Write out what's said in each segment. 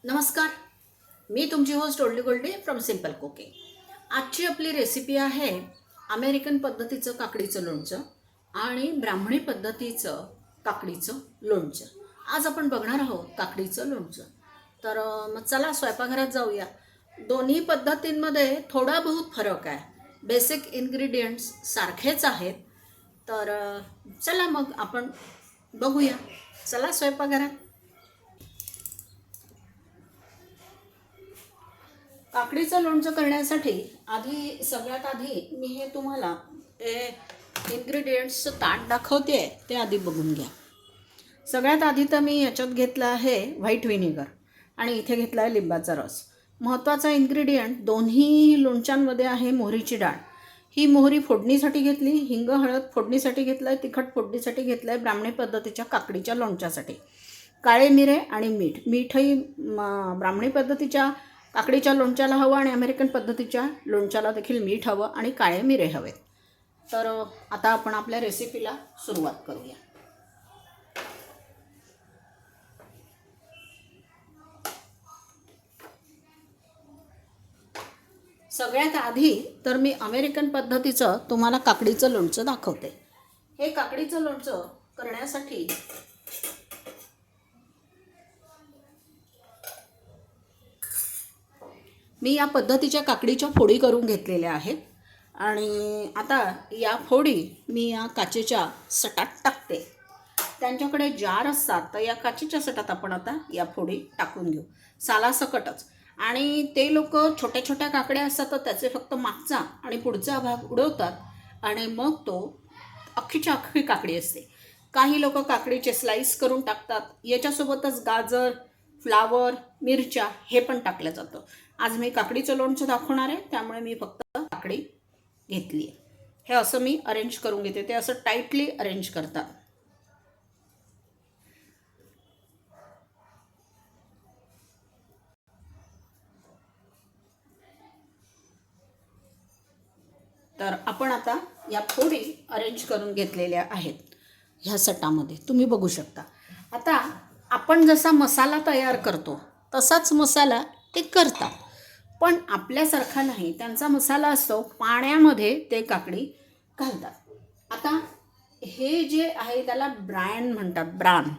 नमस्कार. मी तुमची होस्ट ओल्डी गोल्डी फ्रॉम सिंपल कुकिंग. आजची आपली रेसिपी आहे अमेरिकन पद्धतीचं काकडीचं लोणचं आणि ब्राह्मणी पद्धतीचं काकडीचं लोणचं. आज आपण बघणार आहोत काकडीचं लोणचं. तर मग चला स्वयंपाकघरात जाऊया. दोन्ही पद्धतींमध्ये थोडा बहुत फरक आहे. बेसिक इन्ग्रेडियंट्स सारखेच आहेत. तर चला मग आपण बघूया. चला स्वयंपाकघरात. काकडीचं लोणचं करण्यासाठी सगळ्यात आधी मी हे तुम्हाला इन्ग्रेडियंट्सचं ताट दाखवते ते आधी बघून घ्या. सगळ्यात आधी तर मी याच्यात घेतलं आहे व्हाईट व्हिनेगर आणि इथे घेतला आहे लिंबाचा रस. महत्त्वाचा इन्ग्रेडियंट दोन्ही लोणच्यांमध्ये आहे मोहरीची डाळ. ही मोहरी फोडणीसाठी घेतली, हिंग हळद फोडणीसाठी घेतलं आहे, तिखट फोडणीसाठी घेतलं आहे, ब्राह्मणी पद्धतीच्या काकडीच्या लोणच्यासाठी. काळे मिरे आणि मीठही ब्राह्मणी पद्धतीच्या काकडीच्या लोणच्याला हवं आणि अमेरिकन पद्धतीच्या लोणच्याला देखील मीठ हवं आणि काळे मिरे हवेत. तर आता आपण आपल्या रेसिपीला सुरुवात करूया. सगळ्यात आधी तर मी अमेरिकन पद्धतीचं तुम्हाला काकडीचं लोणचं दाखवते. हे काकडीचं लोणचं करण्यासाठी मी या पद्धतीच्या काकडीच्या फोडी करून घेतलेल्या आहेत आणि आता या फोडी मी या काचेच्या सटात टाकते. त्यांच्याकडे जार असतात तर या काचेच्या सटात आपण आता या फोडी टाकून घेऊ सालासकटच. आणि ते लोक छोट्या छोट्या काकड्या असतात तर त्याचे फक्त मागचा आणि पुढचा भाग उडवतात आणि मग तो अख्खीच्या अख्खी काकडी असते. काही लोक काकडीचे स्लाईस करून टाकतात. याच्यासोबतच गाजर, फ्लावर, मिरच्या हे पण टाकलं जातं. आज मी काकडीचं लोणचं दाखवणार आहे त्यामुळे मी फक्त काकडी घेतली आहे. हे असं मी अरेंज करून घेते. ते असं टाईटली अरेंज करतात. तर आपण आता या फोडी अरेंज करून घेतलेल्या आहेत ह्या सटामध्ये तुम्ही बघू शकता. आता आपण जसा मसाला तयार करतो तसाच मसाला ते करतात, पण आपल्यासारखा नाही. त्यांचा मसाला असतो पाण्यामध्ये ते काकडी घालतात. आता हे जे आहे त्याला ब्रॅन म्हणतात, ब्रान.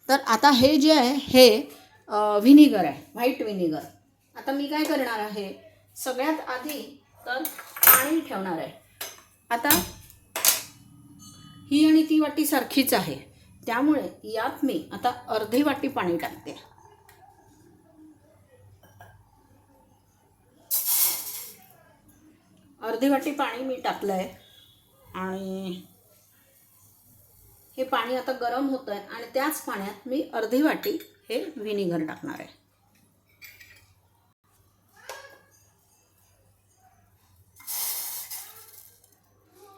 तर आता हे जे आहे हे व्हिनेगर आहे, व्हाईट व्हिनेगर. आता मी काय करणार आहे, सगळ्यात आधी तर पाणी ठेवणार आहे. आता ही आणि ती वाटी सारखीच आहे त्यामुळे यात मी आता अर्धी वाटी पाणी टाकते. अर्धी वाटी पाणी मी टाकलं आहे आणि हे पाणी आता गरम होतं आहे आणि त्याच पाण्यात मी अर्धी वाटी हे व्हिनेगर टाकणार आहे.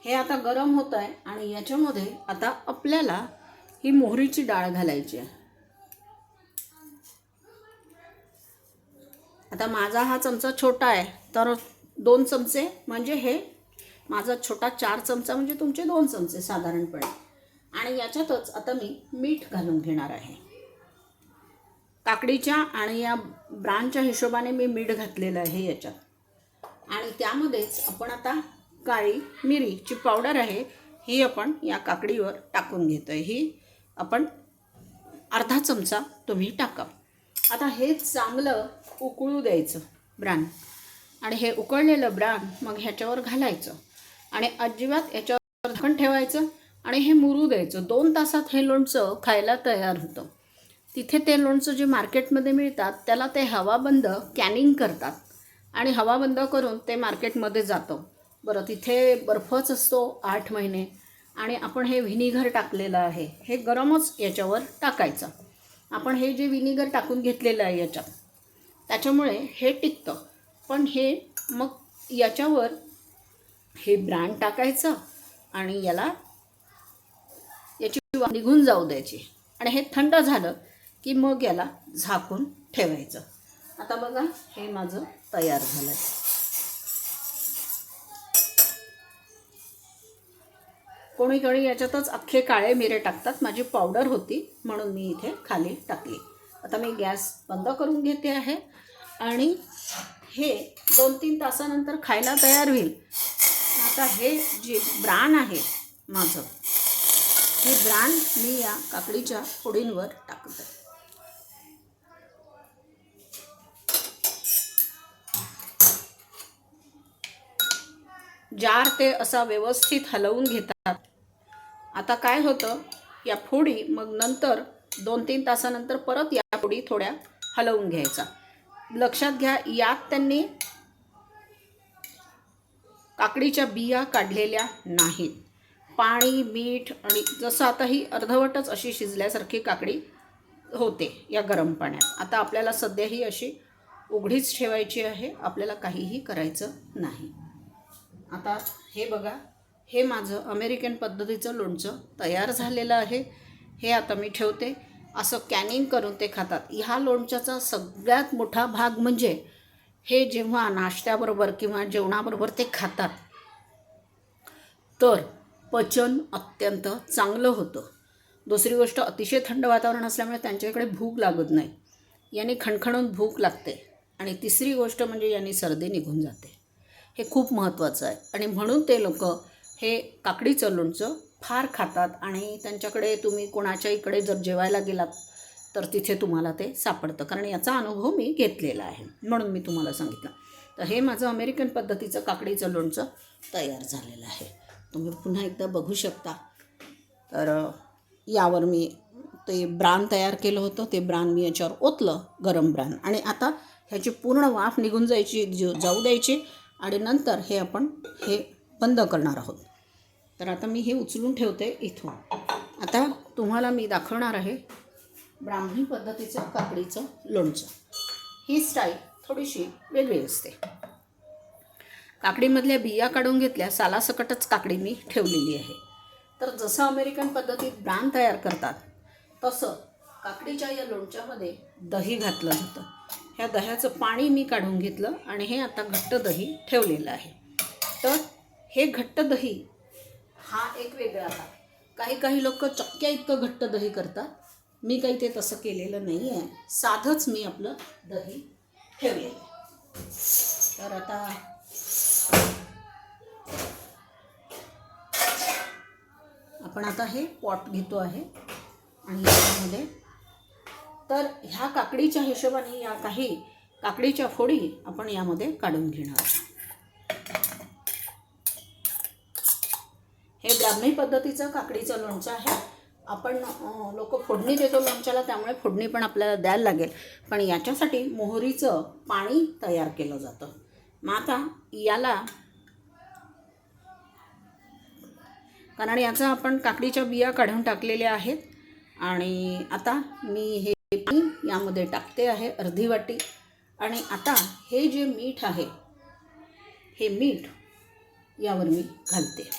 हे आता गरम होतं आहे आणि याच्यामध्ये आता आपल्याला ही मोहरीची डाळ घालायची आहे. आता माझा हा चमचा छोटा आहे तर 2 चमचे म्हणजे हे माझा छोटा 4 चमचा म्हणजे तुमचे 2 चमचे साधारणपणे. आणि याच्यातच आता मी मीठ घालून घेणार आहे. काकडीच्या आणि या ब्रांच्या हिशोबाने मी मीठ घातलेलं आहे याच्यात. आणि त्यामध्येच आपण आता काळी मिरीची पावडर आहे ही आपण या काकडीवर टाकून घेतो आहे. ही आपण अर्धा चमचा तुम्ही टाका. आता हे चांगलं उकळू द्यायचं ब्रान. आणि हे उकळलेलं ब्रान मग ह्याच्यावर घालायचं आणि अजिबात याच्यावर झाकण ठेवायचं आणि हे मुरू द्यायचं. 2 तासात हे लोणचं खायला तयार होतं. तिथे ते लोणचं जे मार्केटमध्ये मिळतात त्याला ते हवाबंद कॅनिंग करतात आणि हवाबंद करून ते मार्केटमध्ये जातं. बरं, तिथे बर्फच असतो 8 महिने आणि आपण हे व्हिनेगर टाकलेलं आहे हे गरमच याच्यावर टाकायचं. आपण हे जे व्हिनेगर टाकून घेतलेलं आहे याच्यात त्याच्यामुळे हे टिकतं. पण हे मग याच्यावर हे ब्रँड टाकायचं आणि याची निघून जाऊ द्यायची आणि हे थंड झालं की मग याला झाकून ठेवायचं. आता बघा हे माझं तयार झालं आहे. कोणी याच्यातच अख्खे काळे मिरे टाकतात. माझी पावडर होती म्हणून मी इथे खाली टाकली. आता मी गॅस बंद करून घेते आहे आणि हे 2-3 तासानंतर खायला तयार होईल. आता हे जे ब्राण आहे माझं, हे ब्राण मी या काकडीच्या फोडींवर टाकते. जार ते असा व्यवस्थित हलवून घेतात. आता काय होतं, या फोडी मग नंतर 2-3 तासानंतर परत या फोडी थोड्या हलवून घ्यायचा. लक्षात घ्या, यात त्यांनी काकडीच्या बिया काढलेल्या नाहीत. पाणी, मीठ आणि जसं आता ही अर्धवटच अशी शिजल्यासारखी काकडी होते या गरम पाण्यात. आता आपल्याला सध्या ही अशी उघडीच ठेवायची आहे, आपल्याला काहीही करायचं नाही. आता हे बघा, हे माझं अमेरिकन पद्धतीचं लोणचं तयार झालेलं आहे. हे आता मी ठेवते. असं कॅनिंग करून ते खातात. ह्या लोणच्याचा सगळ्यात मोठा भाग म्हणजे हे जेव्हा नाश्त्याबरोबर किंवा जेवणाबरोबर ते खातात तर पचन अत्यंत चांगलं होतं. दुसरी गोष्ट, अतिशय थंड वातावरण असल्यामुळे त्यांच्याकडे भूक लागत नाही. याने खणखणून भूक लागते. आणि तिसरी गोष्ट म्हणजे याने सर्दी निघून जाते. हे खूप महत्त्वाचं आहे आणि म्हणून ते लोक हे काकडीचं लोणचं फार खातात. आणि त्यांच्याकडे तुम्ही कोणाच्या इकडे जर जेवायला गेलात तर तिथे तुम्हाला ते सापडतं, कारण याचा अनुभव मी घेतलेला आहे, म्हणून मी तुम्हाला सांगितलं. तर हे माझं अमेरिकन पद्धतीचं काकडीचं लोणचं तयार झालेलं आहे. तुम्ही पुन्हा एकदा बघू शकता. तर यावर मी ते ब्राण तयार केलं होतं, ते ब्राण मी याच्यावर ओतलं, गरम ब्राण. आणि आता ह्याची पूर्ण वाफ निघून जाऊ द्यायची आणि नंतर हे आपण हे बंद करणार आहोत. तर आता मी हे उचलून ठेवते इथून. आता तुम्हाला मी दाखवणार आहे ब्राह्मणी पद्धतीचं काकडीचं लोणचं. ही स्टाईल थोडीशी वेगळी असते. काकडीमधल्या बिया काढून घेतल्या, सालासकटच काकडी मी ठेवलेली आहे. तर जसं अमेरिकन पद्धतीत ब्राण तयार करतात तसं काकडीच्या या लोणच्यामध्ये दही घातलं जातं. ह्या दह्याचं पाणी मी काढून घेतलं आणि हे आता घट्ट दही ठेवलेलं आहे. तर हे घट्ट दही हा एक वेगळा भाग. काही लोक चक्क्या इतकं घट्ट दही करतात. मी काही ते तसं केलेलं नाही आहे. साधंच मी आपलं दही ठेवलेलं आहे. तर आता आपण हे पॉट घेतो आहे आणि यामध्ये तर ह्या काकडीच्या हिशोबाने या काही काकडीच्या फोडी आपण यामध्ये काढून घेणार. हे ब्राह्मणी पद्धतीचं काकडीचं लोणचं आहे. आपण लोक फोडणी देतो लोणच्याला, त्यामुळे फोडणी पण आपल्याला द्यायला लागेल. पण याच्यासाठी मोहरीचं पाणी तयार केलं जातं. मग आता याला, कारण याचा आपण काकडीच्या बिया काढून टाकलेल्या आहेत आणि आता मी हे पाणी यामध्ये टाकते आहे, अर्धी वाटी. आणि आता हे जे मीठ आहे, हे मीठ यावर मी घालते.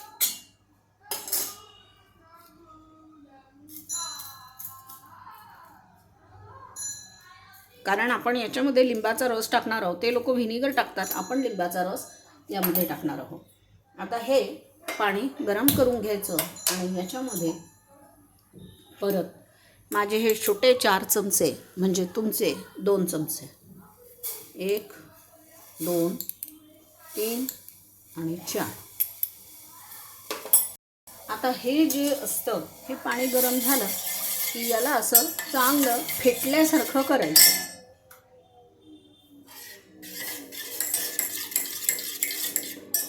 कारण आपण याच्यामध्ये लिंबाचा रस टाकणार आहोत. ते लोक व्हिनेगर टाकतात, आपण लिंबाचा रस यामध्ये टाकणार आहोत. आता हे पाणी गरम करून घ्यायचं आणि याच्यामध्ये परत माझे हे छोटे 4 चमचे म्हणजे तुमचे 2 चमचे, 1, 2, 3 आणि 4. आता हे जे असतं हे पाणी गरम झालं की याला असं चांगलं फेटल्यासारखं करायचं.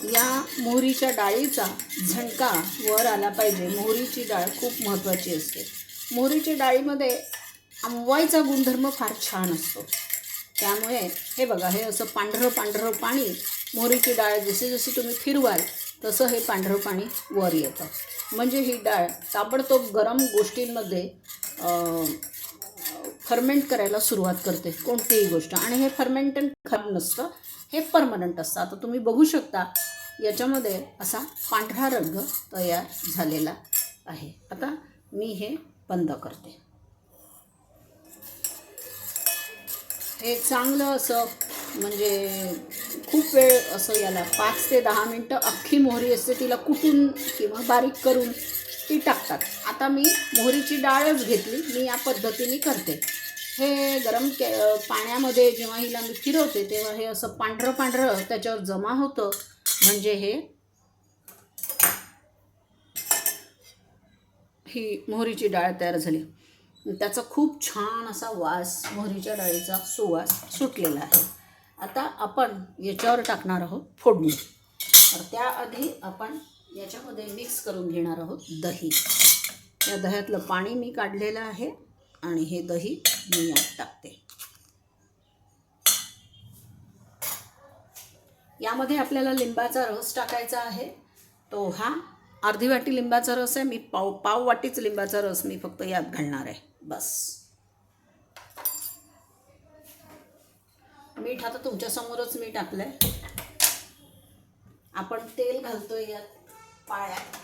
या मोहरीच्या डाळीचा झणका वर आला पाहिजे. मोहरीची डाळ खूप महत्त्वाची असते. मोहरीच्या डाळीमध्ये आंबवायचा गुणधर्म फार छान असतो. त्यामुळे हे बघा, हे असं पांढरं पाणी, मोहरीची डाळ जशी तुम्ही फिरवाल तसं हे पांढरं पाणी वर येतं. म्हणजे ही डाळ ताबडतोब गरम गोष्टींमध्ये फर्मेंट करायला सुरुवात करते, कोणतीही गोष्ट. आणि हे फर्मेंटन खराब नसतं, हे परमनंट असतं. आता तुम्ही बघू शकता याच्यामध्ये असा पांढरा रंग तयार झालेला आहे. आता मी हे बंद करते. हे चांगलं असं म्हणजे खूप वेळ असं याला 5 ते 10 मिनटं अख्खी मोहरी असते, तिला कुटून किंवा बारीक करून ती टाकतात. आता मी मोहरीची डाळच घेतली, मी या पद्धतीने करते. हे गरम पाण्यामध्ये जेव्हा हिला मी फिरवते तेव्हा हे असं पांढरं पांढरं त्याच्यावर जमा होतं, म्हणजे ही मोहरीची डाळ तयार झाली. त्याचा खूप छान असा वास, मोहरीच्या डाळीचा सुवास सुटलेला आहे. आता आपण याच्यावर टाकणार आहोत फोडणी. तर त्याआधी आपण याच्यामध्ये मिक्स करून घेणार आहोत दही. या दह्यातलं पाणी मी काढलेलं आहे आणि हे दही मी यात टाकते. यामध्ये आपल्याला लिंबाचा रस टाकायचा आहे. तो हा अर्धी वाटी लिंबाचा रस आहे. मी पाव वाटीच लिंबाचा रस मी फक्त यात घालणार आहे बस. मीठ आता तुमच्यासमोरच मी टाकलं आहे. आपण तेल घालतोय यात पाळ्यात.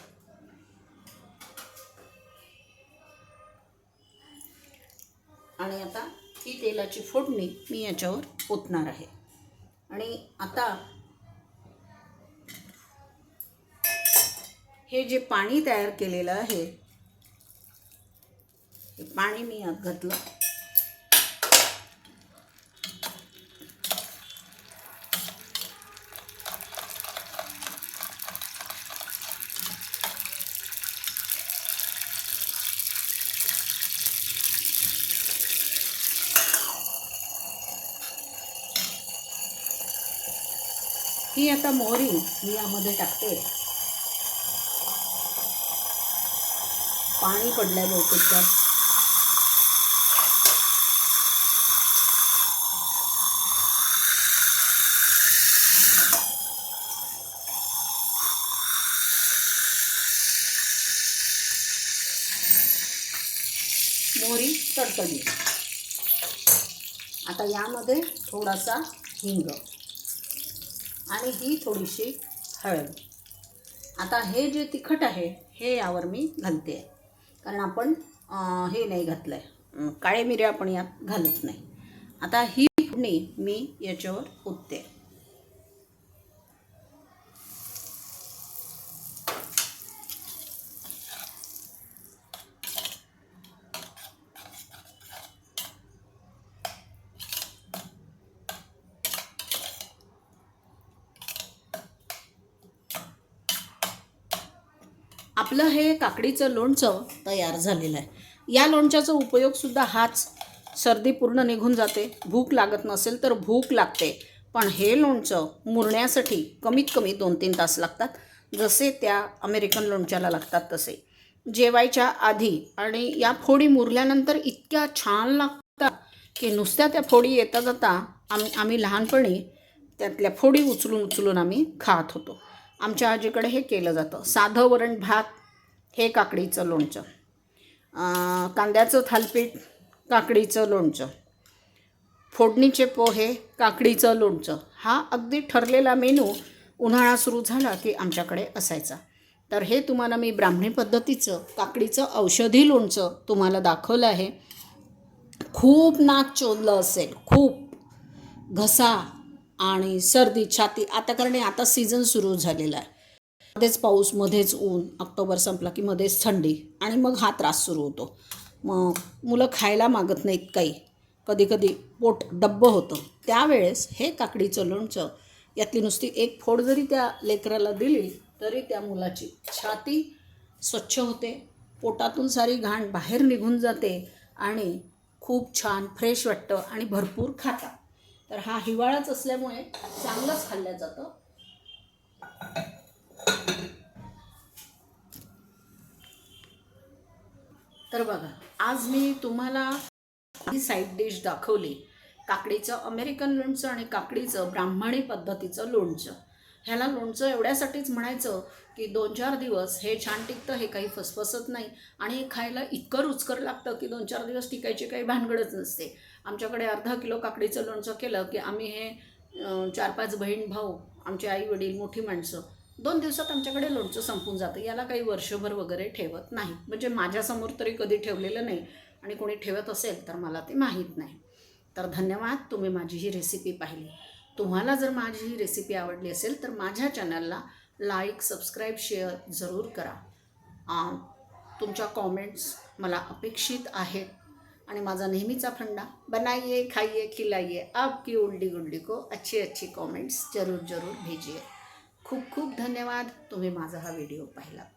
आणि आता ही तेलाची फोडणी मी याच्यावर ओतणार आहे. आणि आता हे जे पाणी तयार केलेलं आहे हे पाणी मी यात घातलं. ही आता मोहरी मी यामध्ये टाकते. पाणी पडलंय बहुतेक त्यात. मोहरी तडतडली. आता यामध्ये थोडासा हिंग आणि ही थोडीशी हळद. आता हे जे तिखट आहे हे यावर मी घालते आहे, कारण आपण हे नाही घातलं आहे, काळे मिरे आपण यात घालत नाही. आता ही फोडणी मी याच्यावर ओतते. आपलं हे काकडीचं लोणचं तयार झालेलं आहे. या लोणच्याचा उपयोगसुद्धा हाच. सर्दी पूर्ण निघून जाते, भूक लागत नसेल तर भूक लागते, पण हे लोणचं मुरण्यासाठी कमीत कमी 2-3 तास लागतात, जसे त्या अमेरिकन लोणच्याला लागतात तसे. जेवायच्या आधी आणि या फोडी मुरल्यानंतर इतक्या छान लागतात की नुसत्या त्या फोडी येता जाता आम्ही लहानपणी त्यातल्या फोडी उचलून आम्ही खात होतो. आमच्या आजीकडे हे केलं जातं. साधं वरण भात हे काकडीचं लोणचं, कांद्याचं थालपीठ काकडीचं लोणचं, फोडणीचे पोहे काकडीचं लोणचं. हा अगदी ठरलेला मेनू उन्हाळा सुरू झाला की आमच्याकडे असायचा. तर हे तुम्हाला मी ब्राह्मणी पद्धतीचं काकडीचं औषधी लोणचं तुम्हाला दाखवलं आहे. खूप नाक चोंदलं असेल, खूप घसा आणि सर्दी छाती आता, कारण आता सीझन सुरू झालेला आहे. मध्येच पाऊस, मध्येच ऊन, ऑक्टोबर संपला की मध्येच थंडी, आणि मग हा त्रास सुरू होतो. मग मुलं खायला मागत नाहीत काही, कधी कधी पोट डब्बं होतं. त्यावेळेस हे काकडीचं लोणचं यातली नुसती एक फोड जरी त्या लेकराला दिली तरी त्या मुलाची छाती स्वच्छ होते, पोटातून सारी घाण बाहेर निघून जाते आणि खूप छान फ्रेश वाटतं आणि भरपूर खाता. तर हा हिवाळाच असल्यामुळे चांगलंच खाल्लं जातं. तर बघा, आज मी तुम्हाला ही साईड डिश दाखवली, काकडीचं अमेरिकन लोणचं आणि काकडीचं ब्राह्मणी पद्धतीचं लोणचं. ह्याला लोणचं एवढ्यासाठीच म्हणायचं की 2-4 दिवस हे छान टिकतं, हे काही फसफसत नाही आणि खायला इतकं रुचकर लागतं की 2-4 दिवस टिकायची काही भानगडच नसते. आमच्याकडे अर्धा किलो काकडीचं लोणचं केलं की आम्ही हे 4-5 बहीण भाऊ, आमचे आई वडील, मोठी माणसं 2 दिवसात आमच्याकडे लोणचं संपून जातं. याला काही वर्षभर वगैरे ठेवत नाही, म्हणजे माझ्यासमोर तरी कधी ठेवलेलं नाही आणि कोणी ठेवत असेल तर मला ते माहीत नाही. तर धन्यवाद, तुम्ही माझी ही रेसिपी पाहिली. तुम्हाला जर माझी ही रेसिपी आवडली असेल तर माझ्या चॅनलला लाईक, सबस्क्राईब, शेअर जरूर करा. तुमच्या कॉमेंट्स मला अपेक्षित आहेत. आणि माझा नेहमीचा फंडा, बनाइए खाइए खिलाइए आपकी उल्टी गुल्डी को अच्छी अच्छी कॉमेंट्स जरूर जरूर भेजिए. खूप खूप धन्यवाद तुम्ही माझा हा व्हिडिओ पाहिलात.